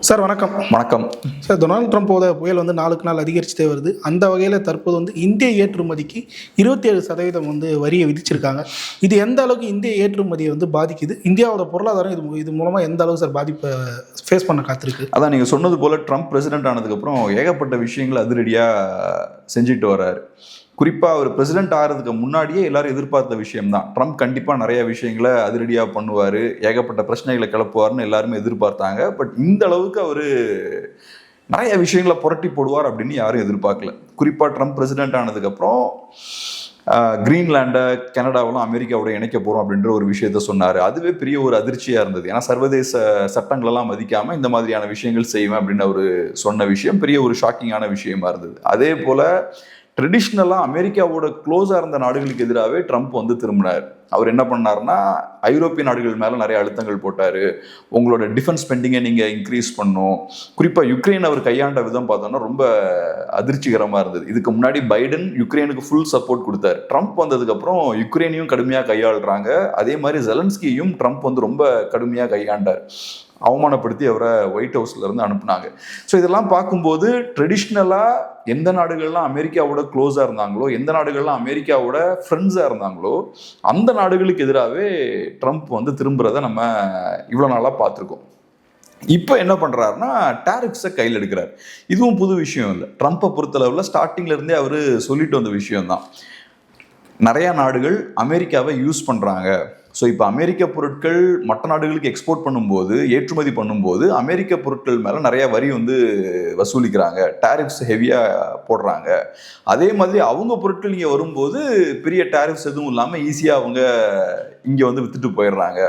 Sir வணக்கம். வணக்கம் sir, Donald ட்ரம்ப்போட புயல் நாளுக்கு நாள் அதிகரிச்சுட்டே வருது. அந்த வகையில் தற்போது இந்திய ஏற்றுமதிக்கு 27% வரியை விதிச்சிருக்காங்க. இது எந்த அளவுக்கு இந்திய ஏற்றுமதியை பாதிக்குது? இந்தியாவோட பொருளாதாரம் இது மூலமாக எந்த அளவுக்கு சார் பாதிப்பை ஃபேஸ் பண்ண காத்திருக்கு? அதான் நீங்கள் சொன்னது போல் ட்ரம்ப் பிரசிடென்ட் ஆனதுக்கப்புறம் ஏகப்பட்ட விஷயங்களை அதிரடியாக செஞ்சுட்டு வர்றாரு. குறிப்பாக அவர் பிரசிடென்ட் ஆகிறதுக்கு முன்னாடியே எல்லாரும் எதிர்பார்த்த விஷயம்தான். ட்ரம்ப் கண்டிப்பாக நிறைய விஷயங்களை அதிரடியாக பண்ணுவார், ஏகப்பட்ட பிரச்சனைகளை கிளப்புவார்னு எல்லாருமே எதிர்பார்த்தாங்க. பட் இந்த அளவுக்கு அவர் நிறைய விஷயங்களை புரட்டி போடுவார் அப்படின்னு யாரும் எதிர்பார்க்கல. குறிப்பாக ட்ரம்ப் பிரசிடென்ட் ஆனதுக்கப்புறம் கிரீன்லாண்டை கனடாவெல்லாம் அமெரிக்காவோட இணைக்க போகிறோம் அப்படின்ற ஒரு விஷயத்த சொன்னார். அதுவே பெரிய ஒரு அதிர்ச்சியாக இருந்தது. ஏன்னா சர்வதேச சட்டங்களெல்லாம் மதிக்காமல் இந்த மாதிரியான விஷயங்கள் செய்வேன் அப்படின்னு அவர் சொன்ன விஷயம் பெரிய ஒரு ஷாக்கிங்கான விஷயமா இருந்தது. அதே போல் ட்ரெடிஷ்னலாக அமெரிக்காவோட க்ளோஸாக இருந்த நாடுகளுக்கு எதிராகவே ட்ரம்ப் திரும்பினார். அவர் என்ன பண்ணார்னா, ஐரோப்பிய நாடுகள் மேலே நிறைய அழுத்தங்கள் போட்டார். உங்களோட டிஃபென்ஸ் ஸ்பெண்டிங்கை நீங்கள் இன்க்ரீஸ் பண்ணணும். குறிப்பாக யுக்ரைன் அவர் கையாண்ட விதம் பார்த்தோன்னா ரொம்ப அதிர்ச்சிகரமாக இருந்தது. இதுக்கு முன்னாடி பைடன் யுக்ரைனுக்கு ஃபுல் சப்போர்ட் கொடுத்தாரு. ட்ரம்ப் வந்ததுக்கப்புறம் யுக்ரைனையும் கடுமையாக கையாளுறாங்க. அதே மாதிரி ஜெலன்ஸ்கியையும் ட்ரம்ப் ரொம்ப கடுமையாக கையாண்டார். அவமானப்படுத்தி அவரை ஒயிட் ஹவுஸ்ல இருந்து அனுப்புனாங்க. ஸோ இதெல்லாம் பார்க்கும்போது ட்ரெடிஷ்னலாக எந்த நாடுகள்லாம் அமெரிக்காவோட க்ளோஸாக இருந்தாங்களோ, எந்த நாடுகள்லாம் அமெரிக்காவோட ஃப்ரெண்ட்ஸாக இருந்தாங்களோ, அந்த நாடுகளுக்கு எதிராகவே ட்ரம்ப் திரும்புறதை நம்ம இவ்வளோ நாளாக பார்த்துருக்கோம். இப்போ என்ன பண்ணுறாருன்னா, டேரிஃப்ஸை கையில் எடுக்கிறார். இதுவும் புது விஷயம் இல்லை. ட்ரம்ப்பை பொறுத்தளவில் ஸ்டார்டிங்லேருந்தே அவர் சொல்லிட்டு வந்த விஷயம்தான். நிறையா நாடுகள் அமெரிக்காவை யூஸ் பண்ணுறாங்க. ஸோ இப்போ அமெரிக்க பொருட்கள் மற்ற நாடுகளுக்கு எக்ஸ்போர்ட் பண்ணும்போது, ஏற்றுமதி பண்ணும்போது அமெரிக்க பொருட்கள் மேலே நிறைய வரி வசூலிக்கிறாங்க, டேரிஃப்ஸ் ஹெவியாக போடுறாங்க. அதே மாதிரி அவங்க பொருட்கள் இங்கே வரும்போது பெரிய டேரிஃப்ஸ் எதுவும் இல்லாமல் ஈஸியாக அவங்க இங்கே விற்றுட்டு போயிடுறாங்க.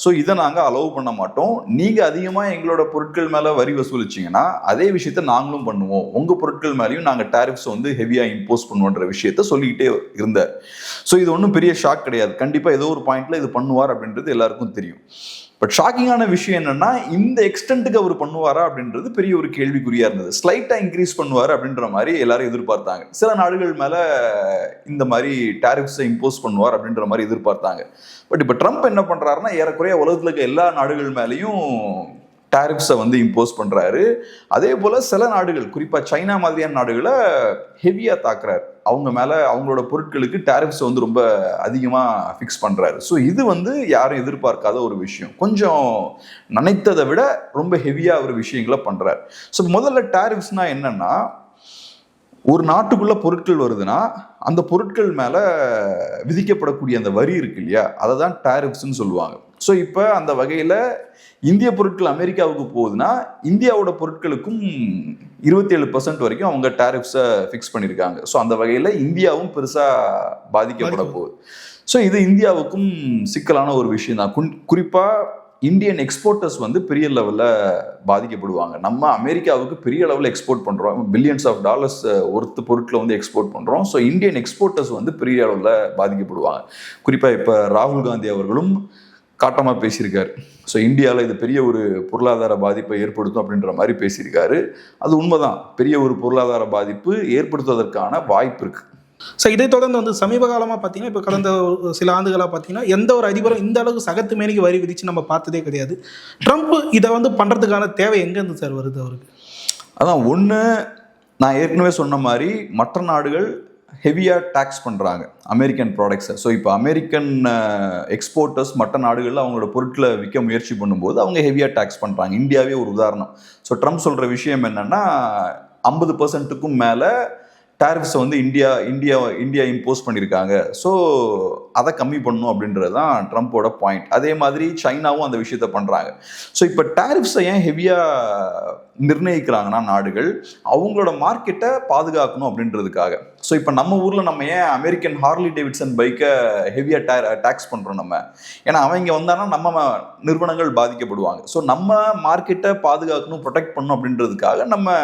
ஸோ இதை நாங்கள் அலோவ் பண்ண மாட்டோம். நீங்கள் அதிகமாக எங்களோட பொருட்கள் மேலே வரி வசூலிச்சிங்கன்னா அதே விஷயத்த நாங்களும் பண்ணுவோம். உங்கள் பொருட்கள் மேலேயும் நாங்கள் டேரிஃப்ஸ் ஹெவியாக இம்போஸ் பண்ணுவோன்ற விஷயத்த சொல்லிக்கிட்டே இருந்தார். ஸோ இது ஒன்றும் பெரிய ஷாக் கிடையாது. கண்டிப்பாக ஏதோ ஒரு பாயிண்ட்ல இது பண்ணுவார் அப்படின்றது எல்லாருக்கும் தெரியும். பட் ஷாக்கிங்கான விஷயம் என்னன்னா, இந்த எக்ஸ்டென்ட்டுக்கு அவர் பண்ணுவாரா அப்படின்றது பெரிய ஒரு கேள்விக்குறியா இருந்தது. ஸ்லைட்டா இன்க்ரீஸ் பண்ணுவார் அப்படின்ற மாதிரி எல்லாரும் எதிர்பார்த்தாங்க. சில நாடுகள் மேல இந்த மாதிரி டேரிஃப்ஸை இம்போஸ் பண்ணுவார் அப்படின்ற மாதிரி எதிர்பார்த்தாங்க. பட் இப்போ ட்ரம்ப் என்ன பண்றாருன்னா, ஏறக்குறைய உலகத்துல இருக்க எல்லா நாடுகள் மேலேயும் டேரிஃப்ஸை இம்போஸ் பண்றாரு. அதே போல சில நாடுகள், குறிப்பா சைனா மாதிரியான நாடுகளை ஹெவியா தாக்குறாரு. அவங்க மேல அவங்களோட பொருட்களுக்கு டேரிஃப்ஸ் ரொம்ப அதிகமா ஃபிக்ஸ் பண்றாரு. ஸோ இது யாரும் எதிர்பார்க்காத ஒரு விஷயம். கொஞ்சம் நினைத்ததை விட ரொம்ப ஹெவியா ஒரு விஷயங்களை பண்றாரு. ஸோ முதல்ல டேரிஃப்ஸ்னா என்னன்னா, ஒரு நாட்டுக்குள்ள பொருட்கள் வருதுன்னா அந்த பொருட்கள் மேல விதிக்கப்படக்கூடிய அந்த வரி இருக்கு இல்லையா, அதை தான் டேரிஃப்ஸ்ன்னு சொல்லுவாங்க. ஸோ இப்போ அந்த வகையில் இந்திய பொருட்கள் அமெரிக்காவுக்கு போகுதுன்னா இந்தியாவோட பொருட்களுக்கும் 27% வரைக்கும் அவங்க டேரிஃப்ஸை ஃபிக்ஸ் பண்ணியிருக்காங்க. ஸோ அந்த வகையில் இந்தியாவும் பெருசாக பாதிக்கப்பட போகுது. ஸோ இது இந்தியாவுக்கும் சிக்கலான ஒரு விஷயம் தான். குறிப்பாக இந்தியன் எக்ஸ்போர்ட்டர்ஸ் பெரிய லெவலில் பாதிக்கப்படுவாங்க. நம்ம அமெரிக்காவுக்கு பெரிய லெவலில் எக்ஸ்போர்ட் பண்ணுறோம், பில்லியன்ஸ் ஆஃப் டாலர்ஸ் ஒருத்த பொருட்களை எக்ஸ்போர்ட் பண்ணுறோம். ஸோ இந்தியன் எக்ஸ்போர்ட்டர்ஸ் பெரிய அளவில் பாதிக்கப்படுவாங்க. குறிப்பாக இப்போ ராகுல் காந்தி அவர்களும் காட்டமாக பேசியிருக்காரு. ஸோ இந்தியாவில் இது பெரிய ஒரு பொருளாதார பாதிப்பை ஏற்படுத்தும் அப்படின்ற மாதிரி பேசியிருக்காரு. அது உண்மைதான். பெரிய ஒரு பொருளாதார பாதிப்பு ஏற்படுத்துவதற்கான வாய்ப்பு இருக்கு. ஸோ இதை தொடர்ந்து சமீப காலமாக பார்த்தீங்கன்னா, இப்போ கடந்த சில ஆண்டுகளாக பார்த்தீங்கன்னா, எந்த ஒரு அதிபரும் இந்த அளவுக்கு சகத்து மேனிக்கு வரி விதிச்சு நம்ம பார்த்ததே கிடையாது. ட்ரம்ப் இதை பண்ணுறதுக்கான தேவை எங்கேருந்து சார் வருது அவருக்கு? அதான் ஒன்று, நான் ஏற்கனவே சொன்ன மாதிரி மற்ற நாடுகள் ஹெவியாக டேக்ஸ் பண்ணுறாங்க அமெரிக்கன் ப்ராடக்ட்ஸை. ஸோ இப்போ அமெரிக்கன் எக்ஸ்போர்ட்டர்ஸ் மற்ற நாடுகளில் அவங்களோட பொருட்களை விற்க முயற்சி பண்ணும்போது அவங்க ஹெவியாக டேக்ஸ் பண்ணுறாங்க. இந்தியாவே ஒரு உதாரணம். ஸோ ட்ரம்ப் சொல்கிற விஷயம் என்னென்னா, 50%க்கும் மேலே டேரிஃப்ஸை இந்தியா இம்போஸ் பண்ணியிருக்காங்க. ஸோ அதை கம்மி பண்ணணும் அப்படின்றது தான் ட்ரம்ப்போட பாயிண்ட். அதே மாதிரி சைனாவும் அந்த விஷயத்த பண்ணுறாங்க. ஸோ இப்போ டேரிஃப்ஸை ஏன் ஹெவியாக நிர்ணயிக்கிறாங்கன்னா நாடுகள் அவங்களோட மார்க்கெட்டை பாதுகாக்கணும் அப்படின்றதுக்காக. ஸோ இப்போ நம்ம ஊரில் நம்ம ஏன் அமெரிக்கன் ஹார்லி டேவிட்சன் பைக்கை ஹெவியாக டேக்ஸ் பண்ணுறோம் நம்ம? ஏன்னா அவங்க வந்தாங்கன்னா நம்ம நிறுவனங்கள் பாதிக்கப்படுவாங்க. ஸோ நம்ம மார்க்கெட்டை பாதுகாக்கணும், ப்ரொடெக்ட் பண்ணணும் அப்படின்றதுக்காக நம்ம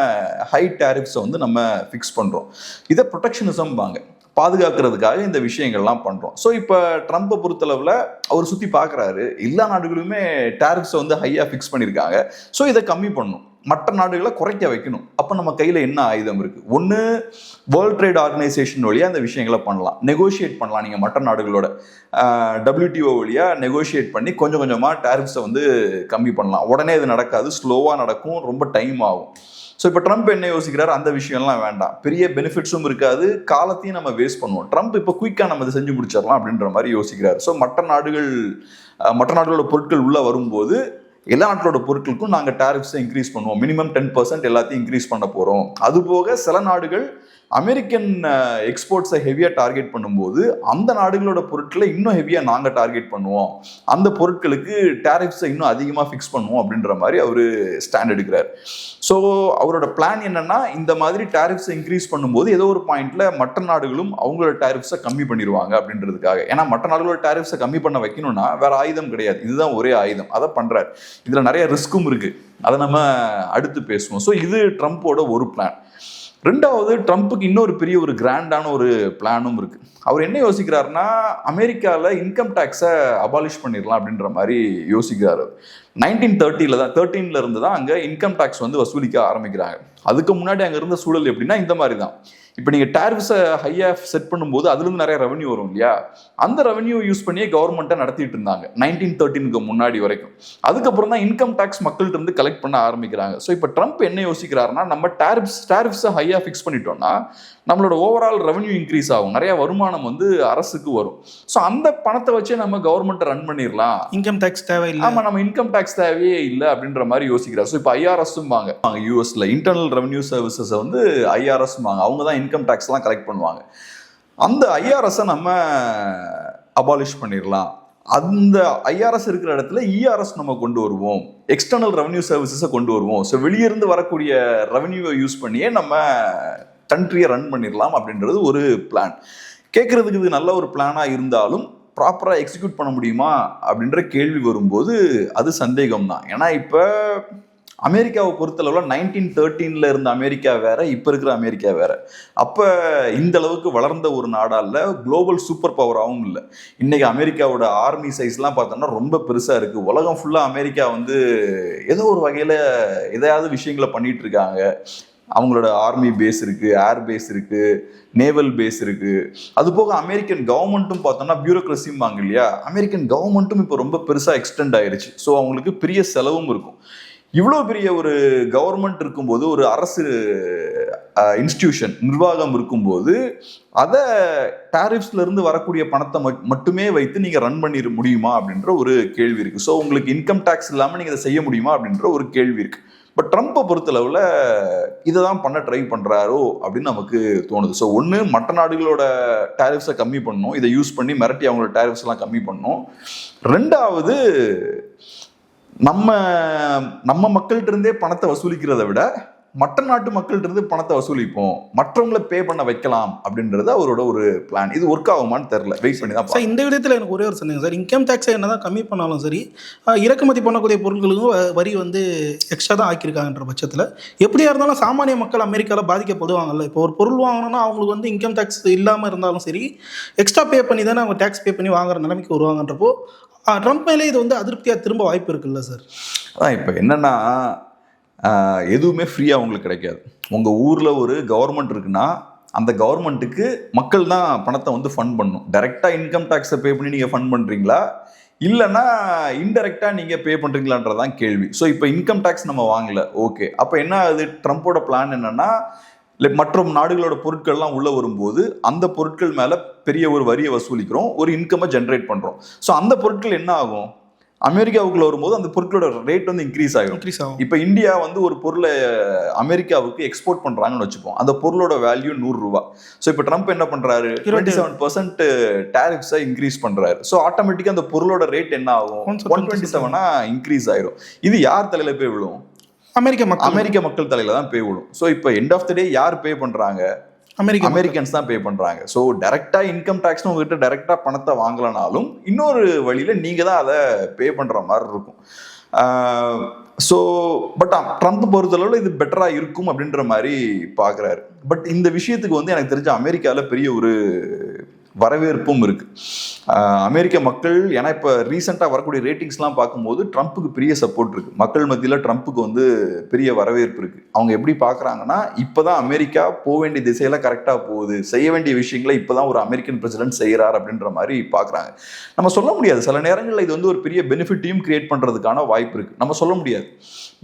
ஹை டேரிஃப்ஸை நம்ம ஃபிக்ஸ் பண்ணுறோம். இதை ப்ரொடெக்ஷனிசம் வாங்க, பாதுகாக்கிறதுக்காக இந்த விஷயங்கள்லாம் பண்ணுறோம். ஸோ இப்போ ட்ரம்ப்பை பொறுத்தளவில் அவர் சுற்றி பார்க்குறாரு, எல்லா நாடுகளுமே டேரிஃப்ஸை ஹையாக ஃபிக்ஸ் பண்ணியிருக்காங்க. ஸோ இதை கம்மி பண்ணணும். மற்ற நாடுகளை குறைக்க வைக்கணும். அப்போ நம்ம கையில் என்ன ஆயுதம் இருக்குது? ஒன்று, வேர்ல்ட் ட்ரேட் ஆர்கனைசேஷன் வழியாக அந்த விஷயங்களை பண்ணலாம், நெகோஷியேட் பண்ணலாம். நீங்கள் மற்ற நாடுகளோட WTO வழியாக நெகோஷியேட் பண்ணி கொஞ்சம் கொஞ்சமாக டேரிஃப்ஸை வந்து கம்மி பண்ணலாம். உடனே இது நடக்காது, ஸ்லோவாக நடக்கும், ரொம்ப டைம் ஆகும். ஸோ இப்போ ட்ரம்ப் என்ன யோசிக்கிறாரு? அந்த விஷயம்லாம் வேண்டாம், பெரிய பெனிஃபிட்ஸும் இருக்காது, காலத்தையும் நம்ம வேஸ்ட் பண்ணுவோம். ட்ரம்ப் இப்போ குயிக்காக நம்ம இதை செஞ்சு முடிச்சிடலாம் அப்படின்ற மாதிரி யோசிக்கிறாரு. ஸோ மற்ற நாடுகளோட பொருட்கள் உள்ளே வரும்போது எல்லா நாட்டோட பொருட்களுக்கும் நாங்கள் டேரிஃப்ஸை இன்க்ரீஸ் பண்ணுவோம், மினிமம் 10% எல்லாத்தையும் இன்க்ரீஸ் பண்ண போகிறோம். அதுபோக சில நாடுகள் அமெரிக்கன் எக்ஸ்போர்ட்ஸை ஹெவியாக டார்கெட் பண்ணும்போது அந்த நாடுகளோட பொருட்களை இன்னும் ஹெவியாக நாங்கள் டார்கெட் பண்ணுவோம், அந்த பொருட்களுக்கு டேரிஃப்ஸை இன்னும் அதிகமாக ஃபிக்ஸ் பண்ணுவோம் அப்படின்ற மாதிரி அவர் ஸ்டாண்ட் எடுக்கிறார். ஸோ அவரோட பிளான் என்னன்னா, இந்த மாதிரி டேரிஃப்ஸை இன்க்ரீஸ் பண்ணும்போது ஏதோ ஒரு பாயிண்ட்ல மற்ற நாடுகளும் அவங்களோட டேரிஃப்ஸை கம்மி பண்ணிடுவாங்க அப்படின்றதுக்காக. ஏன்னா மற்ற நாடுகளோட டேரிஃப்ஸை கம்மி பண்ண வைக்கணும்னா வேற ஆயுதம் கிடையாது, இதுதான் ஒரே ஆயுதம். அதை பண்றாரு. இதுல நிறைய ரிஸ்க்கும் இருக்கு, அதை நம்ம அடுத்து பேசுவோம். ஸோ இது ட்ரம்ப்போட ஒரு பிளான். ரெண்டாவது, ட்ரம்ப்புக்கு இன்னொரு பெரிய ஒரு கிராண்டான ஒரு பிளானும் இருக்கு. அவர் என்ன யோசிக்கிறாருன்னா, அமெரிக்காவில் இன்கம் டேக்ஸை அபாலிஷ் பண்ணிடலாம் அப்படின்ற மாதிரி யோசிக்கிறாரு. 1913 இருந்து தான் அங்கே இன்கம் டேக்ஸ் வந்து வசூலிக்க ஆரம்பிக்கிறாங்க. அதுக்கு முன்னாடி அங்கே இருந்த சூழல் எப்படின்னா இந்த மாதிரி தான். இப்போ நீங்கள் டேரிஃப்ஸை ஹையாக செட் பண்ணும்போது அதுலேருந்து நிறைய ரெவன்யூ வரும் இல்லையா, அந்த ரெவன்யூ யூஸ் பண்ணியே கவர்மெண்ட்டை நடத்திட்டு இருந்தாங்க 1913க்கு முன்னாடி வரைக்கும். அதுக்கப்புறம் தான் இன்கம் டேக்ஸ் மக்கள்கிட்ட இருந்து கலெக்ட் பண்ண ஆரம்பிக்கிறாங்க. ஸோ இப்போ ட்ரம்ப் என்ன யோசிக்கிறாருன்னா, நம்ம டேரிஃப்ஸை ஹையாக ஃபிக்ஸ் பண்ணிட்டோம்னா நம்மளோட ஓவரால் ரெவன்யூ இன்க்ரீஸ் ஆகும், நிறைய வருமானம் வந்து அரசுக்கு வரும். ஸோ அந்த பணத்தை வச்சே நம்ம கவர்மெண்ட்டை ரன் பண்ணிடலாம், இன்கம் டேக்ஸ் தேவையில்லை. ஆமாம், நம்ம இன்கம் டேக்ஸ் தேவையே இல்லை அப்படின்ற மாதிரி யோசிக்கிறார். ஸோ இப்போ IRSம்பாங்க, யூஎஸ்ல இன்டர்னல் ரெவன்யூ சர்வீசஸை வந்து IRSம்பாங்க, அவங்க தான் இன்கம் டேக்ஸ்லாம் கலெக்ட் பண்ணுவாங்க. அந்த IRSை நம்ம அபாலிஷ் பண்ணிடலாம், அந்த IRS இருக்கிற இடத்துல ERS நம்ம கொண்டு வருவோம், எக்ஸ்டர்னல் ரெவன்யூ சர்வீசஸை கொண்டு வருவோம். ஸோ வெளியிருந்து வரக்கூடிய ரெவன்யூவை யூஸ் பண்ணியே நம்ம கண்ட்ரியை ரன் பண்ணிடலாம் அப்படின்றது ஒரு பிளான். கேட்கறதுக்கு இது நல்ல ஒரு பிளானாக இருந்தாலும் ப்ராப்பராக எக்ஸிக்யூட் பண்ண முடியுமா அப்படின்ற கேள்வி வரும்போது அது சந்தேகம் தான். ஏன்னா இப்போ அமெரிக்காவை பொறுத்தளவில் 1913 இருந்த அமெரிக்கா வேற, இப்போ இருக்கிற அமெரிக்கா வேற. அப்போ இந்த அளவுக்கு வளர்ந்த ஒரு நாடா இல்லை, குளோபல் சூப்பர் பவராகவும் இல்லை. இன்னைக்கு அமெரிக்காவோட ஆர்மி சைஸ்லாம் பார்த்தோம்னா ரொம்ப பெருசாக இருக்குது. உலகம் ஃபுல்லாக அமெரிக்கா வந்து ஏதோ ஒரு வகையில் எதையாவது விஷயங்களை பண்ணிட்டு இருக்காங்க. அவங்களோட ஆர்மி பேஸ் இருக்கு, ஏர் பேஸ் இருக்கு, நேவல் பேஸ் இருக்கு. அது போக அமெரிக்கன் கவர்மெண்ட்டும் பார்த்தோம்னா பியூரோக்ரஸிம்பாங்க இல்லையா, அமெரிக்கன் கவர்மெண்ட்டும் இப்போ ரொம்ப பெருசாக எக்ஸ்டெண்ட் ஆயிருச்சு. ஸோ அவங்களுக்கு பெரிய செலவும் இருக்கும். இவ்வளோ பெரிய ஒரு கவர்மெண்ட் இருக்கும்போது, ஒரு அரசு இன்ஸ்டிடியூஷன் நிர்வாகம் இருக்கும்போது, அதை டாரிஃப்ஸ்ல இருந்து வரக்கூடிய பணத்தை மட்டுமே வைத்து நீங்க ரன் பண்ணிட முடியுமா அப்படின்ற ஒரு கேள்வி இருக்கு. ஸோ உங்களுக்கு இன்கம் டேக்ஸ் இல்லாமல் நீங்க இதை செய்ய முடியுமா அப்படின்ற ஒரு கேள்வி இருக்கு. பட் ட்ரம்ப்பை பொறுத்தளவில் இதை தான் பண்ண ட்ரை பண்ணுறாரோ அப்படின்னு நமக்கு தோணுது. ஸோ ஒன்று, மற்ற நாடுகளோட டேரிஃப்ஸை கம்மி பண்ணணும், இதை யூஸ் பண்ணி மிரட்டி அவங்களோட டேரிஃப்ஸ் எல்லாம் கம்மி பண்ணணும். ரெண்டாவது, நம்ம மக்கள்கிட்ட இருந்தே பணத்தை வசூலிக்கிறத விட மற்ற நாட்டு மக்கள்கிட்ட இருந்து பணத்தை வசூலிப்போம், மற்றவங்களை பே பண்ண வைக்கலாம் அப்படின்றது அவரோட ஒரு பிளான். இது ஒர்க் ஆகுமான்னு தெரியல, வெயிட் பண்ணி தான் சார். இந்த விதத்தில் எனக்கு ஒரே ஒரு சந்தேகம் சார், இன்கம் டேக்ஸை என்ன தான் கம்மி பண்ணாலும் சரி, இறக்குமதி பண்ணக்கூடிய பொருட்களுக்கும் வரி வந்து எக்ஸ்ட்ரா தான் ஆக்கியிருக்காங்கன்ற பட்சத்தில் எப்படியா இருந்தாலும் சாமானிய மக்கள் அமெரிக்காவில் பாதிக்கப்படுவாங்கல்ல. இப்போ ஒரு பொருள் வாங்கணும்னா அவங்களுக்கு வந்து இன்கம் டேக்ஸ் இல்லாமல் இருந்தாலும் சரி, எக்ஸ்ட்ரா பே பண்ணி தானே அவங்க டேக்ஸ் பே பண்ணி வாங்குற நிலைமைக்கு வருவாங்கன்றப்போ ட்ரம்ப் மேலே இது வந்து அதிருப்தியாக திரும்ப வாய்ப்பு இருக்குல்ல சார்? அதான் இப்போ என்னன்னா, எதுவுமே ஃப்ரீயாக உங்களுக்கு கிடைக்காது. உங்கள் ஊரில் ஒரு கவர்மெண்ட் இருக்குன்னா அந்த கவர்மெண்ட்டுக்கு மக்கள் தான் பணத்தை வந்து ஃபண்ட் பண்ணணும். டைரெக்டாக இன்கம் டேக்ஸை பே பண்ணி நீங்கள் ஃபண்ட் பண்ணுறீங்களா, இல்லைன்னா இன்டெரக்டாக நீங்கள் பே பண்ணுறீங்களான்றதான் கேள்வி. ஸோ இப்போ இன்கம் டேக்ஸ் நம்ம வாங்கலை, ஓகே, அப்போ என்ன ஆகுது? ட்ரம்ப்போட பிளான் என்னென்னா, மற்ற நாடுகளோட பொருட்கள்லாம் உள்ளே வரும்போது அந்த பொருட்கள் மேலே பெரிய ஒரு வரியை வசூலிக்கிறோம், ஒரு இன்கம்மை ஜென்ரேட் பண்ணுறோம். ஸோ அந்த பொருட்கள் என்ன ஆகும்? அமெரிக்காவுக்குள்ள வரும்போது அந்த பொருட்களோட ரேட் வந்து இன்க்ரீஸ் ஆகும். இப்போ இந்தியா வந்து ஒரு பொருளை அமெரிக்காவுக்கு எக்ஸ்போர்ட் பண்றாங்கன்னு வச்சுப்போம், அந்த பொருளோட வேல்யூ 100 ரூபாய். ஸோ இப்போ ட்ரம்ப் என்ன பண்றாரு? 27% டேரிஃப்ஸை இன்க்ரீஸ் பண்றாரு. ஸோ ஆட்டோமேட்டிக்கா அந்த பொருளோட ரேட் என்ன ஆகும்? 127 இன்க்ரீஸ் ஆயிரும். இது யார் தலையில போய் விழும்? அமெரிக்க மக்கள் தலையில தான் போய் விழும். ஸோ இப்போ எண்ட் ஆஃப் த டே யார் பே பண்றாங்க? அமெரிக்கன்ஸ் தான் பே பண்றாங்க. ஸோ டைரக்டா இன்கம் டேக்ஸ் உங்ககிட்ட டைரக்டா பணத்தை வாங்கலனாலும் இன்னொரு வழியில நீங்க தான் அதை பே பண்ற மாதிரி இருக்கும். ஸோ பட் ட்ரம்ப் பொறுத்தளவில் இது பெட்டரா இருக்கும் அப்படின்ற மாதிரி பாக்குறாரு. பட் இந்த விஷயத்துக்கு வந்து எனக்கு தெரிஞ்ச அமெரிக்கால பெரிய ஒரு வரவேற்பும் இருக்கு. அமெரிக்க மக்கள், ஏன்னா இப்போ ரீசெண்டாக வரக்கூடிய ரேட்டிங்ஸ்லாம் பார்க்கும்போது ட்ரம்ப்புக்கு பெரிய சப்போர்ட் இருக்குது. மக்கள் மத்தியில் ட்ரம்ப்புக்கு வந்து பெரிய வரவேற்பு இருக்குது. அவங்க எப்படி பார்க்குறாங்கன்னா, இப்போ தான் அமெரிக்கா போக வேண்டிய திசையில் கரெக்டாக போகுது, செய்ய வேண்டிய விஷயங்களை இப்போ தான் ஒரு அமெரிக்கன் பிரசிடென்ட் செய்கிறார் அப்படின்ற மாதிரி பார்க்குறாங்க. நம்ம சொல்ல முடியாது, சில நேரங்களில் இது வந்து ஒரு பெரிய பெனிஃபிட்டையும் கிரியேட் பண்ணுறதுக்கான வாய்ப்பு இருக்குது. நம்ம சொல்ல முடியாது,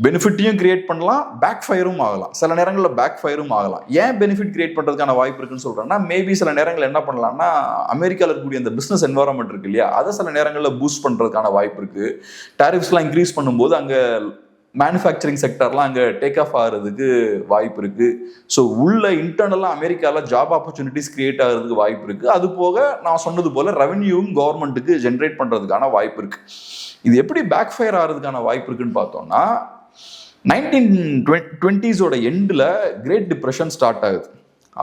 பெனிஃபிட்டையும் கிரியேட் பண்ணலாம், பேக் ஃபயரும் ஆகலாம். சில நேரங்களில் பேக் ஃபயரும் ஆகலாம். ஏன் பெனிஃபிட் கிரியேட் பண்ணுறதுக்கான வாய்ப்பு இருக்குன்னு சொல்கிறேன்னா, மேபி சில நேரங்கள் என்ன பண்ணலாம்னா, அமெரிக்காவில் இருக்கக்கூடிய அந்த பிஸ்னஸ் என்வரான்மெண்ட் இருக்கு இல்லையா, அதை சில நேரங்களில் பூஸ்ட் பண்ணுறதுக்கான வாய்ப்பு இருக்குது. டாரிஃப்ஸ்லாம் இன்க்ரீஸ் பண்ணும்போது அங்கே மேனுஃபேக்சரிங் செக்டர்லாம் அங்கே டேக் ஆஃப் ஆகிறதுக்கு வாய்ப்பு இருக்குது. ஸோ உள்ள இன்டர்னலாக அமெரிக்காவில் ஜாப் ஆப்பர்ச்சுனிட்டிஸ் கிரியேட் ஆகிறதுக்கு வாய்ப்பு இருக்குது. அது போக நான் சொன்னது போல் ரெவன்யூவும் கவர்மெண்ட்டுக்கு ஜென்ரேட் பண்ணுறதுக்கான வாய்ப்பு இருக்குது. இது எப்படி பேக் ஃபயர் ஆகிறதுக்கான வாய்ப்பு இருக்குன்னு பார்த்தோம்னா, 1920s எண்டில் கிரேட் டிப்ரெஷன் ஸ்டார்ட் ஆகுது.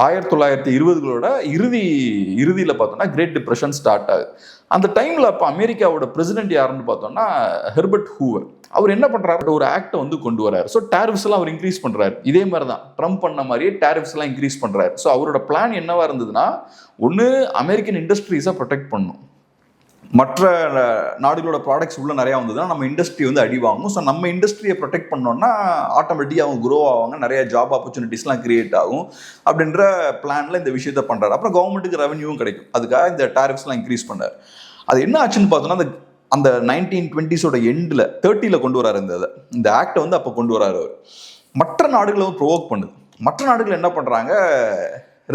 1920களோட இறுதியில் பார்த்தோம்னா கிரேட் டிப்ரெஷன் ஸ்டார்ட் ஆகுது. அந்த டைமில் அப்போ அமெரிக்காவோட பிரசிடென்ட் யாருன்னு பார்த்தோம்னா ஹெர்பர்ட் ஹூவர். அவர் என்ன பண்ணுறாரு, ஒரு ஆக்டை வந்து கொண்டு வராரு. ஸோ டேரிஃப்ஸ் எல்லாம் அவர் இன்க்ரீஸ் பண்ணுறாரு. இதே மாதிரி தான் ட்ரம்ப் பண்ண மாதிரியே டேரிஃப்ஸ் எல்லாம் இன்க்ரீஸ் பண்ணுறாரு. ஸோ அவரோட பிளான் என்னவா இருந்ததுன்னா, ஒன்று அமெரிக்கன் இண்டஸ்ட்ரீஸை ப்ரொடெக்ட் பண்ணணும், மற்ற நாடுகளோட ப்ராடக்ட்ஸ் உள்ள நிறையா வந்ததுன்னா நம்ம இண்டஸ்ட்ரி வந்து அடி வாங்கும். ஸோ நம்ம இண்டஸ்ட்ரியை ப்ரொடெக்ட் பண்ணோம்னா ஆட்டோமேட்டிக்காக அவங்க க்ரோ ஆவாங்க, நிறைய ஜாப் ஆப்பர்ச்சுனிட்டிஸ்லாம் கிரியேட் ஆகும் அப்படின்ற பிளானில் இந்த விஷயத்த பண்ணுறாரு. அப்புறம் கவர்மெண்ட்டுக்கு ரெவன்யூவும் கிடைக்கும், அதுக்காக இந்த டாரிஃப்ஸ்லாம் இன்க்ரீஸ் பண்ணார். அது என்ன ஆச்சுன்னு பார்த்தோன்னா, அந்த 1920s எண்டில் 30ல் கொண்டு வராரு இந்த ஆக்டை வந்து அப்போ கொண்டு வராரு அவர். மற்ற நாடுகளை வந்து ப்ரொவோக் பண்ணுது. மற்ற நாடுகள் என்ன பண்ணுறாங்க,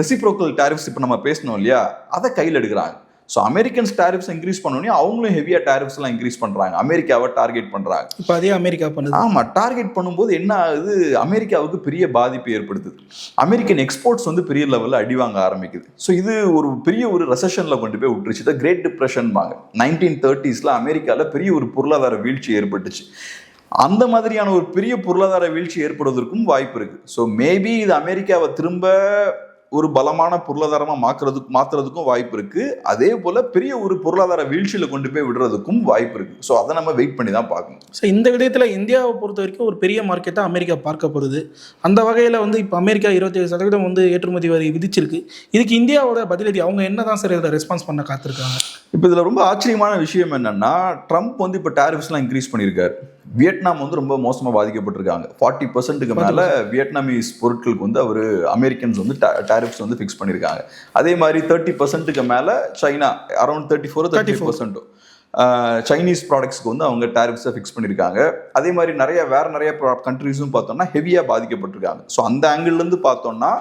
ரெசிப்ரோக்கல் டாரிஃப்ஸ் இப்போ நம்ம பேசணும் இல்லையா, அதை கையில் எடுக்கிறாங்க. ஸோ அமெரிக்கன்ஸ் டாரிஃப்ஸ் இன்க்ரீஸ் பண்ணோன்னே அவங்களும் ஹெவியாக டாரிஃப்ஸ் எல்லாம் இன்க்ரீஸ் பண்ணுறாங்க, அமெரிக்காவை டார்கெட் பண்ணுறாங்க. இப்போ அதே அமெரிக்கா பண்ணுது. ஆமாம், டார்கெட் பண்ணும்போது என்ன ஆகுது, அமெரிக்காவுக்கு பெரிய பாதிப்பு ஏற்படுத்துது. அமெரிக்கன் எக்ஸ்போர்ட்ஸ் வந்து பெரிய லெவலில் அடி வாங்க ஆரம்பிக்குது. ஸோ இது ஒரு பெரிய ஒரு ரெசஷனில் கொண்டு போய் விட்டுருச்சு. இதை கிரேட் டிப்ரெஷன் வாங்க. 1930s அமெரிக்காவில் பெரிய ஒரு பொருளாதார வீழ்ச்சி ஏற்பட்டுச்சு. அந்த மாதிரியான ஒரு பெரிய பொருளாதார வீழ்ச்சி ஏற்படுவதற்கும் வாய்ப்பு இருக்கு. ஸோ மேபி இது அமெரிக்காவை திரும்ப ஒரு பலமான பொருளாதாரமா மாத்துறதுக்கும் வாய்ப்பு இருக்கு. அதே போல பெரிய ஒரு பொருளாதார வீழ்ச்சியில கொண்டு போய் விடுறதுக்கும் வாய்ப்பு இருக்கு. ஸோ அதை நம்ம வெயிட் பண்ணி தான் பார்க்கணும். ஸோ இந்த விடயத்துல இந்தியாவை பொறுத்த வரைக்கும் ஒரு பெரிய மார்க்கெட்டாக அமெரிக்கா பார்க்கப்படுது. அந்த வகையில் வந்து இப்போ அமெரிக்கா 27% வந்து ஏற்றுமதி வரி விதிச்சிருக்கு. இதுக்கு இந்தியாவோட பதிலடி அவங்க என்ன தான் சார் இதில் ரெஸ்பான்ஸ் பண்ண காத்திருக்காங்க? இப்போ இதில் ரொம்ப ஆச்சரியமான விஷயம் என்னன்னா, ட்ரம்ப் வந்து இப்போ டாரிஃப்ஸ்லாம் இன்க்ரீஸ் பண்ணியிருக்காரு. வியட்நாம் வந்து ரொம்ப மோசமாக பாதிக்கப்பட்டிருக்காங்க. 40%க்கு மேலே வியட்நாமீஸ் பொருட்களுக்கு வந்து அவர் அமெரிக்கன்ஸ் வந்து டாரிஃப்ஸ் வந்து ஃபிக்ஸ் பண்ணியிருக்காங்க. அதே மாதிரி 30%க்கு மேலே சைனா, அரௌண்ட் 34% சைனீஸ் ப்ராடக்ட்ஸ்க்கு வந்து அவங்க டாரிஃப்ஸை ஃபிக்ஸ் பண்ணியிருக்காங்க. அதே மாதிரி வேற நிறைய கண்ட்ரீஸும் பார்த்தோம்னா ஹெவியாக பாதிக்கப்பட்டிருக்காங்க. ஸோ அந்த ஆங்கிள்லேருந்து பார்த்தோம்னா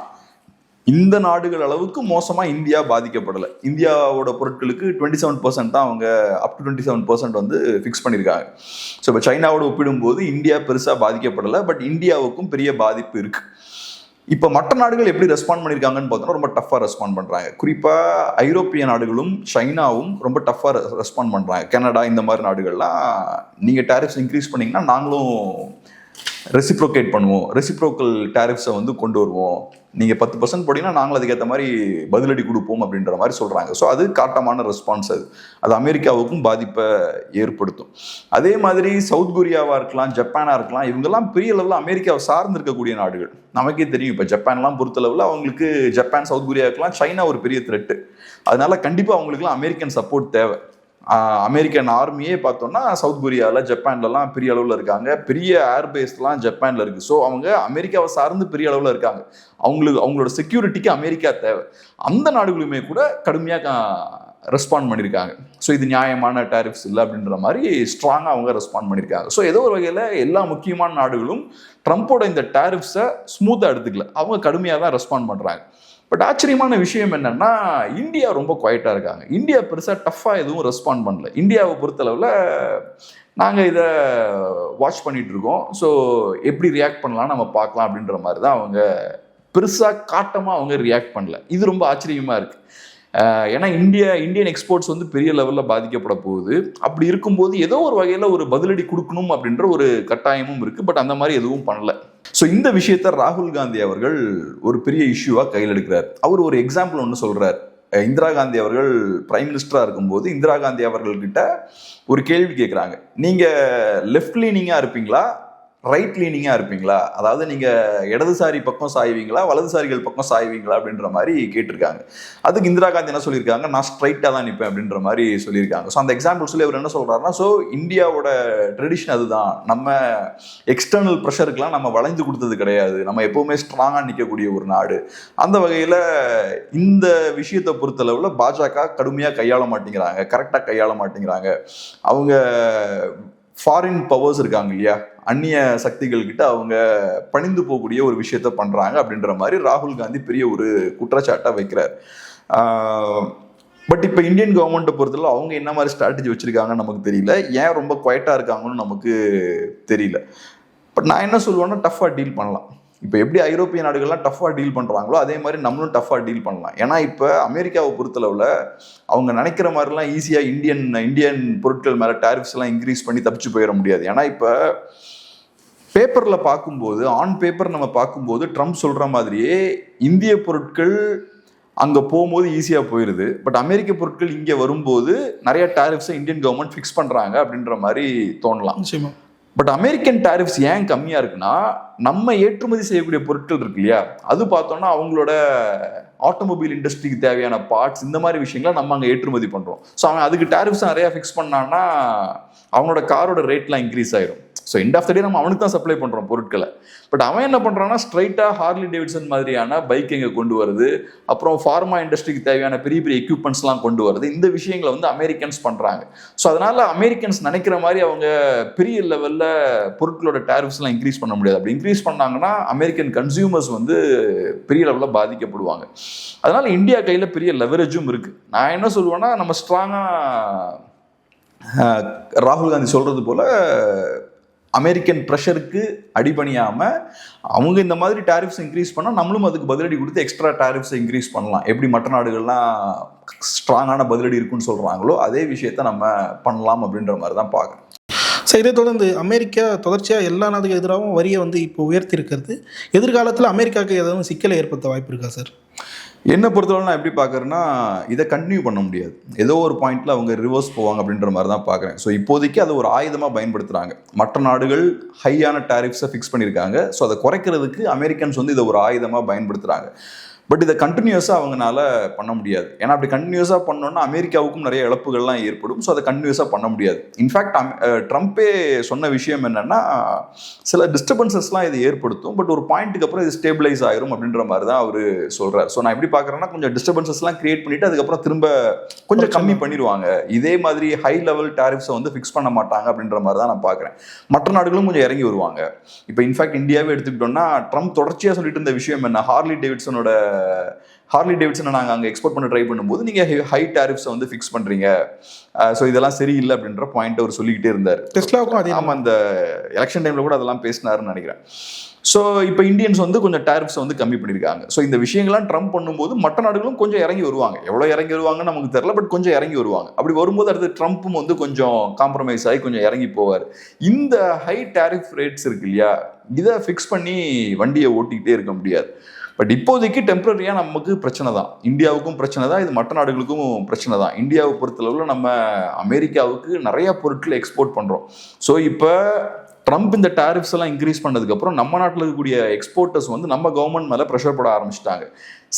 இந்த நாடுகள் அளவுக்கு மோசமாக இந்தியா பாதிக்கப்படலை. இந்தியாவோட பொருட்களுக்கு 27% தான் அவங்க அப் டு 27% வந்து ஃபிக்ஸ் பண்ணியிருக்காங்க. ஸோ இப்போ சைனாவோட ஒப்பிடும்போது இந்தியா பெருசாக பாதிக்கப்படலை. பட் இந்தியாவுக்கும் பெரிய பாதிப்பு இருக்குது. இப்போ மற்ற நாடுகள் எப்படி ரெஸ்பாண்ட் பண்ணியிருக்காங்கன்னு பார்த்தோன்னா ரொம்ப டஃப்பாக ரெஸ்பாண்ட் பண்ணுறாங்க. குறிப்பாக ஐரோப்பிய நாடுகளும் சைனாவும் ரொம்ப டஃப்பாக ரெஸ்பாண்ட் பண்ணுறாங்க. கனடா இந்த மாதிரி நாடுகள்லாம் நீங்கள் டாரிஃப்ஸ் இன்க்ரீஸ் பண்ணிங்கன்னா நாங்களும் ரெசிப்ரோகேட் பண்ணுவோம், ரெசிப்ரோக்கல் டாரிஃப்ஸை வந்து கொண்டு வருவோம், நீங்கள் 10% போட்டிங்கன்னா நாங்களும் அதுக்கேற்ற மாதிரி பதிலடி கொடுப்போம் அப்படின்ற மாதிரி சொல்கிறாங்க. ஸோ அது காட்டமான ரெஸ்பான்ஸ். அது அமெரிக்காவுக்கும் பாதிப்பை ஏற்படுத்தும். அதே மாதிரி சவுத் கொரியாவாக இருக்கலாம், ஜப்பானாக இருக்கலாம், இவங்கெல்லாம் பெரிய லெவலில் அமெரிக்காவை சார்ந்து இருக்கக்கூடிய நாடுகள். நமக்கே தெரியும், இப்போ ஜப்பான்லாம் பொறுத்தளவில் அவங்களுக்கு ஜப்பான், சவுத் கொரியாவுக்குலாம் சைனா ஒரு பெரிய த்ரெட்டு. அதனால கண்டிப்பாக அவங்களுக்குலாம் அமெரிக்கன் சப்போர்ட் தேவை. அமெரிக்கன் ஆர்மியே பார்த்தோம்னா சவுத் கொரியாவில், ஜப்பான்லலாம் பெரிய அளவில் இருக்காங்க. பெரிய ஏர்பேஸ்லாம் ஜப்பானில் இருக்குது. ஸோ அவங்க அமெரிக்காவை சார்ந்து பெரிய அளவில் இருக்காங்க. அவங்களோட செக்யூரிட்டிக்கு அமெரிக்கா தேவை. அந்த நாடுகளுமே கூட கடுமையாக ரெஸ்பாண்ட் பண்ணியிருக்காங்க. ஸோ இது நியாயமான டாரிஃப்ஸ் இல்லை அப்படின்ற மாதிரி ஸ்ட்ராங்காக அவங்க ரெஸ்பாண்ட் பண்ணியிருக்காங்க. ஸோ ஏதோ ஒரு வகையில் எல்லா முக்கியமான நாடுகளும் ட்ரம்ப்போட இந்த டாரிஃப்ஸை ஸ்மூத்தாக எடுத்துக்கல, அவங்க கடுமையாக தான் ரெஸ்பாண்ட் பண்ணுறாங்க. பட் ஆச்சரியமான விஷயம் என்னன்னா, இந்தியா ரொம்ப குவைட்டாக இருக்காங்க. இந்தியா பெருசாக டஃப்பாக எதுவும் ரெஸ்பாண்ட் பண்ணல. இந்தியாவை பொறுத்தளவில் நாங்கள் இதை வாட்ச் பண்ணிட்டு இருக்கோம், ஸோ எப்படி ரியாக்ட் பண்ணலாம் நம்ம பார்க்கலாம் அப்படின்ற மாதிரி தான் அவங்க பெருசாக காட்டமாக அவங்க ரியாக்ட் பண்ணல. இது ரொம்ப ஆச்சரியமாக இருக்குது. ஏன்னா இந்தியன் எக்ஸ்போர்ட்ஸ் வந்து பெரிய லெவலில் பாதிக்கப்பட போகுது. அப்படி இருக்கும்போது ஏதோ ஒரு வகையில் ஒரு பதிலடி கொடுக்கணும் அப்படின்ற ஒரு கட்டாயமும் இருக்குது. பட் அந்த மாதிரி எதுவும் பண்ணல. ஸோ இந்த விஷயத்த ராகுல் காந்தி அவர்கள் ஒரு பெரிய இஷ்யூவாக கையில் எடுக்கிறார். அவர் ஒரு எக்ஸாம்பிள் ஒன்று சொல்கிறார். இந்திரா காந்தி அவர்கள் பிரைம் மினிஸ்டராக இருக்கும்போது இந்திரா காந்தி அவர்கள்கிட்ட ஒரு கேள்வி கேட்குறாங்க, நீங்கள் லெஃப்ட் லீனிங்காக இருப்பீங்களா ரைட் லீனிங்காக இருப்பீங்களா, அதாவது நீங்கள் இடதுசாரி பக்கம் சாய்வீங்களா வலதுசாரிகள் பக்கம் சாய்வீங்களா அப்படின்ற மாதிரி கேட்டிருக்காங்க. அதுக்கு இந்திரா காந்தி என்ன சொல்லியிருக்காங்க, நான் ஸ்ட்ரைட்டாக தான் நிற்பேன் அப்படின்ற மாதிரி சொல்லியிருக்காங்க. ஸோ அந்த எக்ஸாம்பிள் சொல்லி அவர் என்ன சொல்கிறாருன்னா, ஸோ இந்தியாவோட ட்ரெடிஷன் அதுதான், நம்ம எக்ஸ்டர்னல் ப்ரெஷருக்குலாம் நம்ம வளைந்து கொடுத்தது கிடையாது, நம்ம எப்போவுமே ஸ்ட்ராங்காக நிற்கக்கூடிய ஒரு நாடு. அந்த வகையில் இந்த விஷயத்தை பொறுத்தளவில் பாஜக கடுமையாக கையாள மாட்டேங்கிறாங்க, கரெக்டாக கையாள மாட்டேங்கிறாங்க. அவங்க ஃபாரின் பவர்ஸ் இருக்காங்க இல்லையா, அந்நிய சக்திகள் கிட்ட அவங்க பணிந்து போகக்கூடிய ஒரு விஷயத்த பண்றாங்க அப்படின்ற மாதிரி ராகுல் காந்தி பெரிய ஒரு குற்றச்சாட்டை வைக்கிறார். பட் இப்போ இந்தியன் கவர்மெண்ட்டை பொறுத்தவரை அவங்க என்ன மாதிரி ஸ்ட்ராட்டஜி வச்சிருக்காங்கன்னு நமக்கு தெரியல, ஏன் ரொம்ப குவைட்டா இருக்காங்கன்னு நமக்கு தெரியல. பட் நான் என்ன சொல்லுவேன்னா, டஃப்பாக டீல் பண்ணலாம். இப்போ எப்படி ஐரோப்பிய நாடுகள்லாம் டஃப்பாக டீல் பண்ணுறாங்களோ அதே மாதிரி நம்மளும் டஃப்பாக டீல் பண்ணலாம். ஏன்னா இப்போ அமெரிக்காவை பொறுத்தளவில் அவங்க நினைக்கிற மாதிரிலாம் ஈஸியாக இந்தியன் பொருட்கள் மேலே டேரிஃப்ஸ் எல்லாம் இன்க்ரீஸ் பண்ணி தப்பிச்சு போயிட முடியாது. ஏன்னா இப்போ பேப்பரில் பார்க்கும்போது, ஆன் பேப்பர் நம்ம பார்க்கும்போது ட்ரம்ப் சொல்கிற மாதிரியே இந்திய பொருட்கள் அங்கே போகும்போது ஈஸியாக போயிடுது. பட் அமெரிக்க பொருட்கள் இங்கே வரும்போது நிறைய டேரிஃப்ஸை இந்தியன் கவர்மெண்ட் ஃபிக்ஸ் பண்ணுறாங்க அப்படின்ற மாதிரி தோணலாம். பட் அமெரிக்கன் டேரிஃப்ஸ் ஏன் கம்மியாக இருக்குன்னா, நம்ம ஏற்றுமதி செய்யக்கூடிய பொருட்கள் இருக்கு இல்லையா, அது பார்த்தோம்னா அவங்களோட ஆட்டோமொபைல் இண்டஸ்ட்ரிக்கு தேவையான பார்ட்ஸ் இந்த மாதிரி விஷயங்களை நம்ம அங்கே ஏற்றுமதி பண்ணுறோம். ஸோ அவன் அதுக்கு டேரிஃப்ஸ் நிறையா ஃபிக்ஸ் பண்ணான்னா அவனோட காரோட ரேட்லாம் இன்க்ரீஸ் ஆயிரும். ஸோ எண்ட் ஆஃப் த டே நம்ம அவனுக்கு தான் சப்ளை பண்ணுறோம் பொருட்களை. பட் அவன் என்ன பண்ணுறான்னா, ஸ்ட்ரைட்டாக ஹார்லி டேவிட்சன் மாதிரியான பைக் இங்கே கொண்டு வருது, அப்புறம் ஃபார்மா இண்டஸ்ட்ரிக்கு தேவையான பெரிய பெரிய எக்யூப்மெண்ட்ஸ்லாம் கொண்டு வருது. இந்த விஷயங்களை வந்து அமெரிக்கன்ஸ் பண்ணுறாங்க. ஸோ அதனால் அமெரிக்கன்ஸ் நினைக்கிற மாதிரி அவங்க பெரிய லெவலில் பொருட்களோட டேரிஃப்ஸ்லாம் இன்க்ரீஸ் பண்ண முடியாது. அப்படி இன்க்ரீஸ் பண்ணாங்கன்னா அமெரிக்கன் கன்சியூமர்ஸ் வந்து பெரிய லெவலில் பாதிக்கப்படுவாங்க. அதனால் இந்தியா கையில் பெரிய லெவரேஜும் இருக்குது. நான் என்ன சொல்லுவேன்னா, நம்ம ஸ்ட்ராங்காக ராகுல் காந்தி சொல்கிறது போல் அமெரிக்கன் ப்ரெஷருக்கு அடிபணியாமல் அவங்க இந்த மாதிரி டேரிஃப்ஸ் இன்க்ரீஸ் பண்ணால் நம்மளும் அதுக்கு பதிலடி கொடுத்து எக்ஸ்ட்ரா டேரிஃப்ஸை இன்க்ரீஸ் பண்ணலாம். எப்படி மற்ற நாடுகள்லாம் ஸ்ட்ராங்கான பதிலடி இருக்குன்னு சொல்கிறாங்களோ அதே விஷயத்த நம்ம பண்ணலாம் அப்படின்ற மாதிரி தான் பார்க்குறேன். ஸோ இதை தொடர்ந்து அமெரிக்கா தொடர்ச்சியாக எல்லா நாடுகளுக்கு எதிராகவும் வரியை வந்து இப்போ உயர்த்தி இருக்கிறது. எதிர்காலத்தில் அமெரிக்காவுக்கு ஏதாவது சிக்கலை ஏற்படுத்த வாய்ப்பு இருக்கா சார்? என்னை பொறுத்தவரை நான் எப்படி பார்க்குறேன்னா, இதை கண்டினியூ பண்ண முடியாது. ஏதோ ஒரு பாயிண்ட்டில் அவங்க ரிவர்ஸ் போவாங்க அப்படின்ற மாதிரி தான் பார்க்குறேன். ஸோ இப்போதைக்கு அதை ஒரு ஆயுதமாக பயன்படுத்துகிறாங்க. மற்ற நாடுகள் ஹையான டேரிஃப்ஸை ஃபிக்ஸ் பண்ணியிருக்காங்க. ஸோ அதை குறைக்கிறதுக்கு அமெரிக்கன்ஸ் வந்து இதை ஒரு ஆயுதமாக பயன்படுத்துகிறாங்க. பட் இதை கண்டினியூஸாக அவங்களால பண்ண முடியாது. ஏன்னா அப்படி கண்டினியூஸாக பண்ணோன்னா அமெரிக்காவுக்கும் நிறைய இழப்புகள்லாம் ஏற்படும். ஸோ அதை கண்டினியூஸாக பண்ண முடியாது. இன்ஃபேக்ட் ட்ரம்ப்பே சொன்ன விஷயம் என்னென்னா, சில டிஸ்டர்பன்சஸ்லாம் இது ஏற்படுத்தும், பட் ஒரு பாயிண்ட்டுக்கு அப்புறம் இது ஸ்டேபிளைஸ் ஆயிரும் அப்படின்ற மாதிரி தான் அவர் சொல்கிறார். ஸோ நான் எப்படி பார்க்குறேன்னா, கொஞ்சம் டிஸ்டர்பன்சஸ்லாம் கிரியேட் பண்ணிவிட்டு அதுக்கப்புறம் திரும்ப கொஞ்சம் கம்மி பண்ணிடுவாங்க. இதே மாதிரி ஹை லெவல் டேரிஃப்ஸை வந்து ஃபிக்ஸ் பண்ண மாட்டாங்க அப்படின்ற மாதிரி தான் நான் பார்க்குறேன். மற்ற நாடுகளும் கொஞ்சம் இறங்கி வருவாங்க. இப்போ இன்ஃபேக்ட் இந்தியாவே எடுத்துக்கிட்டோம்னா, ட்ரம்ப் தொடர்ச்சியாக சொல்லிட்டு இருந்த விஷயம் என்ன, ஹார்லி டேவிட்சனை நாங்கள் அங்கே எக்ஸ்போர்ட் பண்ண ட்ரை பண்ணும்போது நீங்கள் ஹை டேரிஃப்ஸை வந்து ஃபிக்ஸ் பண்ணுறீங்க, ஸோ இதெல்லாம் சரியில்லை அப்படின்ற பாயிண்ட் அவர் சொல்லிக்கிட்டே இருந்தார். டெஸ்லாவுக்கும் அதே ஆமாம், அந்த எலெக்ஷன் டைமில் கூட அதெல்லாம் பேசினாருன்னு நினைக்கிறேன். ஸோ இப்போ இந்தியன்ஸ் வந்து கொஞ்சம் டேரிஃப்ஸை வந்து கம்மி பண்ணியிருக்காங்க. ஸோ இந்த விஷயங்கள்லாம் ட்ரம்ப் பண்ணும்போது மற்ற நாடுகளும் கொஞ்சம் இறங்கி வருவாங்க. எவ்வளோ இறங்கி வருவாங்கன்னு நமக்கு தெரியல, பட் கொஞ்சம் இறங்கி வருவாங்க. அப்படி வரும்போது அடுத்து ட்ரம்ப்பும் வந்து கொஞ்சம் காம்ப்ரமைஸ் ஆகி கொஞ்சம் இறங்கி போவார். இந்த ஹை டேரிஃப் ரேட்ஸ் இருக்கு இல்லையா, இதை ஃபிக்ஸ் பண்ணி வண்டியை ஓட்டிக்கிட்டே இருக்க முடியாது. பட் இப்போதைக்கு டெம்பரரியாக நமக்கு பிரச்சனை தான், இந்தியாவுக்கும் பிரச்சனை தான், இது மற்ற நாடுகளுக்கும் பிரச்சனை தான். இந்தியாவை பொறுத்தளவில் நம்ம அமெரிக்காவுக்கு நிறைய பொருட்கள் எக்ஸ்போர்ட் பண்ணுறோம். ஸோ இப்போ ட்ரம்ப் இந்த டேரிஃப்ஸ் எல்லாம் இன்க்ரீஸ் பண்ணதுக்கப்புறம் நம்ம நாட்டில் இருக்கக்கூடிய எக்ஸ்போர்ட்டர்ஸ் வந்து நம்ம கவர்மெண்ட் மேலே ப்ரெஷர் போட ஆரம்பிச்சிட்டாங்க.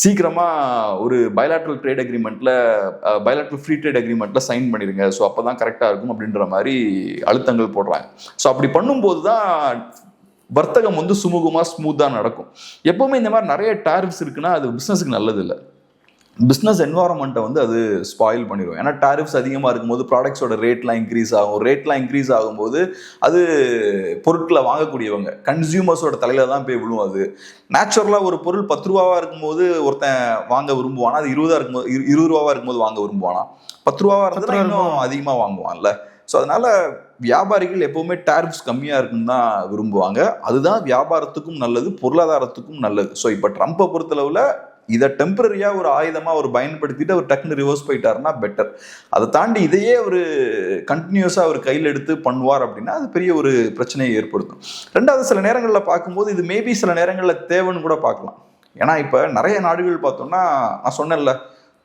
சீக்கிரமாக ஒரு பயலாட்ரல் ஃப்ரீ ட்ரேட் அக்ரிமெண்ட்டில் சைன் பண்ணிடுங்க, ஸோ அப்போ தான் கரெக்டாக இருக்கும் அப்படின்ற மாதிரி அழுத்தங்கள் போடுறாங்க. ஸோ அப்படி பண்ணும்போது தான் வர்த்தகம் வந்து சுமூகமாக ஸ்மூத்தாக நடக்கும். எப்போவுமே இந்த மாதிரி நிறைய டேரிஃப்ஸ் இருக்குன்னா அது பிஸ்னஸுக்கு நல்லது இல்லை. பிஸ்னஸ் என்வாரன்மெண்ட்டை வந்து அது ஸ்பாயில் பண்ணிடும். ஏன்னா டேரிஃப்ஸ் அதிகமாக இருக்கும்போது ப்ராடக்ட்ஸோட ரேட்லாம் இன்க்ரீஸ் ஆகும். ரேட்லாம் இன்க்ரீஸ் ஆகும்போது அது பொருட்களை வாங்கக்கூடியவங்க கன்சியூமர்ஸோட தலையில் தான் போய் விழுவும். அது நேச்சுரலாக ஒரு பொருள் 10 ரூபாவாக இருக்கும்போது ஒருத்தன் வாங்க விரும்புவானா, அது 20 ரூபாவாக இருக்கும்போது வாங்க விரும்புவானா, 10 ரூபாவாக இருந்தால் இன்னும் அதிகமாக வாங்குவான்ல. ஸோ அதனால் வியாபாரிகள் எப்போவுமே டேரிஃப்ஸ் கம்மியாக இருக்குன்னு தான் விரும்புவாங்க. அதுதான் வியாபாரத்துக்கும் நல்லது, பொருளாதாரத்துக்கும் நல்லது. ஸோ இப்போ ட்ரம்ப்பை பொறுத்தளவில் இதை டெம்பரரியாக ஒரு ஆயுதமாக அவர் பயன்படுத்திட்டு அவர் டக்குன்னு ரிவர்ஸ் போயிட்டாருன்னா பெட்டர். அதை தாண்டி இதையே ஒரு கண்டினியூஸாக அவர் கையில் எடுத்து பண்ணுவார் அப்படின்னா அது பெரிய ஒரு பிரச்சனையை ஏற்படுத்தும். ரெண்டாவது, சில நேரங்களில் பார்க்கும்போது இது மேபி சில நேரங்களில் தேவைன்னு கூட பார்க்கலாம். ஏன்னா இப்போ நிறைய நாடுகள் பார்த்தோம்னா, நான் சொன்னேன்ல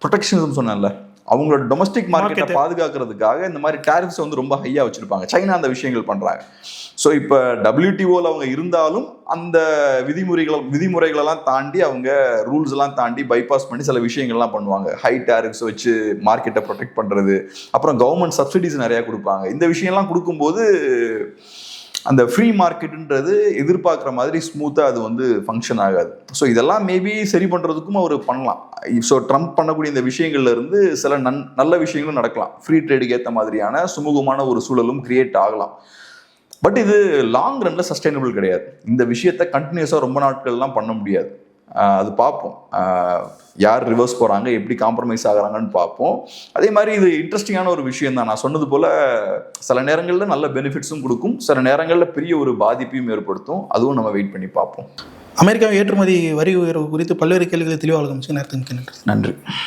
ப்ரொடெக்ஷனிசம் சொன்னேன்ல, அவங்களோட டொமஸ்டிக் மார்க்கெட்டை பாதுகாக்கிறதுக்காக இந்த மாதிரி டேரிஃப்ஸ் வந்து ரொம்ப ஹையா வச்சிருப்பாங்க. சைனா அந்த விஷயங்கள் பண்றாங்க. ஸோ இப்போ WTOல அவங்க இருந்தாலும் அந்த விதிமுறைகளெல்லாம் தாண்டி அவங்க ரூல்ஸ் எல்லாம் தாண்டி பைபாஸ் பண்ணி சில விஷயங்கள்லாம் பண்ணுவாங்க. ஹை டேரிஃப்ஸ் வச்சு மார்க்கெட்டை ப்ரொடெக்ட் பண்றது, அப்புறம் கவர்மெண்ட் சப்சிடிஸ் நிறைய கொடுப்பாங்க. இந்த விஷயம்லாம் கொடுக்கும்போது அந்த ஃப்ரீ மார்க்கெட்டுன்றது எதிர்பார்க்குற மாதிரி ஸ்மூத்தாக அது வந்து ஃபங்க்ஷன் ஆகாது. ஸோ இதெல்லாம் மேபி சரி பண்ணுறதுக்கும் அவர் பண்ணலாம். ஸோ ட்ரம்ப் பண்ணக்கூடிய இந்த விஷயங்கள்ல இருந்து சில நல்ல விஷயங்களும் நடக்கலாம். ஃப்ரீ ட்ரேடுக்கு ஏற்ற மாதிரியான சுமூகமான ஒரு சூழலும் கிரியேட் ஆகலாம். பட் இது லாங் ரன்ல சஸ்டைனபிள் கிடையாது. இந்த விஷயத்த கண்டினியூஸாக ரொம்ப நாட்கள்லாம் பண்ண முடியாது. அது பார்ப்போம், யார் ரிவர்ஸ் போகிறாங்க, எப்படி காம்ப்ரமைஸ் ஆகுறாங்கன்னு பார்ப்போம். அதே மாதிரி இது இன்ட்ரெஸ்டிங்கான ஒரு விஷயம் தான். நான் சொன்னது போல் சில நேரங்களில் நல்ல பெனிஃபிட்ஸும் கொடுக்கும், சில நேரங்களில் பெரிய ஒரு பாதிப்பையும் ஏற்படுத்தும். அதுவும் நம்ம வெயிட் பண்ணி பார்ப்போம். அமெரிக்காவின் ஏற்றுமதி வரி உயர்வு குறித்து பல்வேறு கேள்விகளை தெளிவாக நேரத்துக்கு நன்றி.